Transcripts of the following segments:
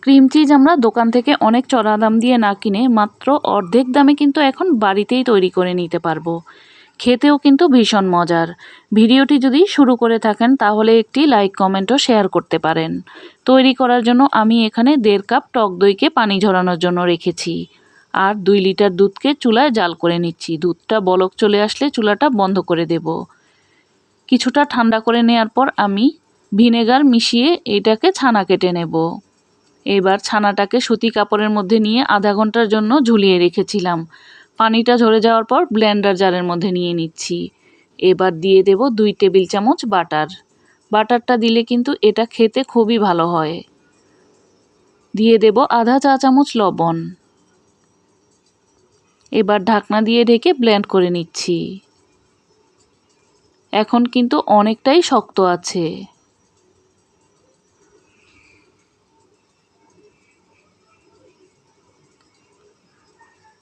Cream cheese আমরা দোকান থেকে অনেক চড়া দাম দিয়ে না কিনে মাত্র অর্ধেক দামে কিন্তু এখন বাড়িতেই তৈরি করে নিতে পারবো। খেতেও কিন্তু ভীষণ মজার। ভিডিওটি যদি শুরু করে থাকেন তাহলে একটি লাইক কমেন্ট ও শেয়ার করতে পারেন। তৈরি করার জন্য আমি এখানে 1.5 কাপ টক দইকে পানি ঝরানোর জন্য রেখেছি আর 2 লিটার দুধকে চুলায় জাল করে নিচ্ছি। দুধটা বলক চলে আসলে চুলাটা বন্ধ করে দেব। কিছুটা ঠান্ডা করে নেওয়ার পর আমি ভিনেগার মিশিয়ে এটাকে ছানা কেটে নেব। এবার ছানাটাকে সুতি কাপড়ের মধ্যে নিয়ে আধা ঘন্টার জন্য ঝুলিয়ে রেখেছিলাম। পানিটা ঝরে যাওয়ার পর ব্লেন্ডার জারের মধ্যে নিয়ে নিচ্ছি। এবার দিয়ে দেব 2 টেবিল চামচ বাটার। বাটারটা দিলে কিন্তু এটা খেতে খুবই ভালো হয়। দিয়ে দেব আধা চা চামচ লবণ। এবার ঢাকনা দিয়ে ঢেকে ব্লেন্ড করে নিচ্ছি। এখন কিন্তু অনেকটাই শক্ত আছে।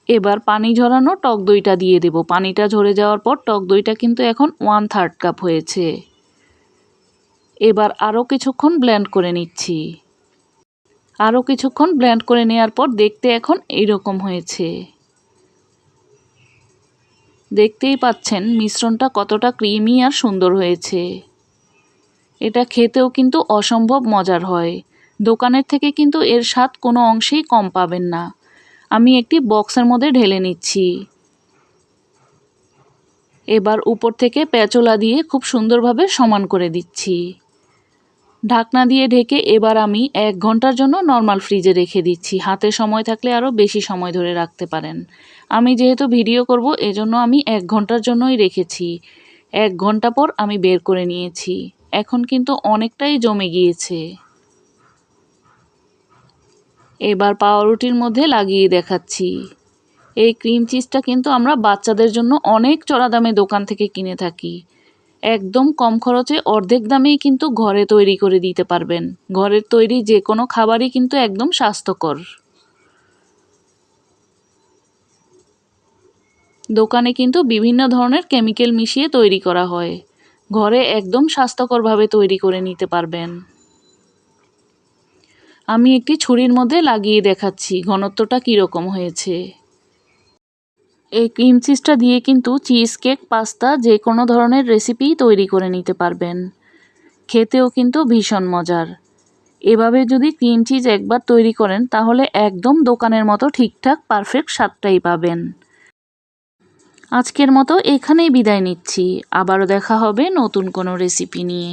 এবার পানি ঝরানো টক দইটা দিয়ে দেব। পানিটা ঝরে যাওয়ার পর টক দইটা কিন্তু এখন 1/3 কাপ হয়েছে। এবার আরও কিছুক্ষণ ব্লেন্ড করে নিচ্ছি। আরও কিছুক্ষণ ব্লেন্ড করে নেওয়ার পর দেখতে এখন এইরকম হয়েছে। দেখতেই পাচ্ছেন মিশ্রণটা কতটা ক্রিমি আর সুন্দর হয়েছে। এটা খেতেও কিন্তু অসম্ভব মজার হয়। দোকানের থেকে কিন্তু এর স্বাদ কোনো অংশেই কম পাবেন না। আমি একটি বক্সের মধ্যে ঢেলে নিচ্ছি। এবার উপর থেকে প্যাচোলা দিয়ে খুব সুন্দরভাবে সমান করে দিচ্ছি। ঢাকনা দিয়ে ঢেকে এবার আমি 1 ঘন্টার জন্য নর্মাল ফ্রিজে রেখে দিচ্ছি। হাতে সময় থাকলে আরও বেশি সময় ধরে রাখতে পারেন। আমি যেহেতু ভিডিও করব এজন্য আমি 1 ঘন্টার জন্যই রেখেছি। 1 ঘন্টা পর আমি বের করে নিয়েছি। এখন কিন্তু অনেকটাই জমে গিয়েছে। এবার পাউরুটির মধ্যে লাগিয়ে দেখাচ্ছি। এই ক্রিম চিজটা কিন্তু আমরা বাচ্চাদের জন্য অনেক চড়া দামে দোকান থেকে কিনে থাকি। একদম কম খরচে অর্ধেক দামেই কিন্তু ঘরে তৈরি করে দিতে পারবেন। ঘরের তৈরি যে কোনো খাবারই কিন্তু একদম স্বাস্থ্যকর। দোকানে কিন্তু বিভিন্ন ধরনের কেমিক্যাল মিশিয়ে তৈরি করা হয়। ঘরে একদম স্বাস্থ্যকরভাবে তৈরি করে নিতে পারবেন। আমি একটি ছুরির মধ্যে লাগিয়ে দেখাচ্ছি ঘনত্বটা কীরকম হয়েছে। এই ক্রিম চিজটা দিয়ে কিন্তু চিজ কেক, পাস্তা যে কোনো ধরনের রেসিপি তৈরি করে নিতে পারবেন। খেতেও কিন্তু ভীষণ মজার। এভাবে যদি ক্রিম চিজ একবার তৈরি করেন তাহলে একদম দোকানের মতো ঠিকঠাক পারফেক্ট স্বাদটাই পাবেন। আজকের মতো এখানেই বিদায় নিচ্ছি। আবারও দেখা হবে নতুন কোনো রেসিপি নিয়ে।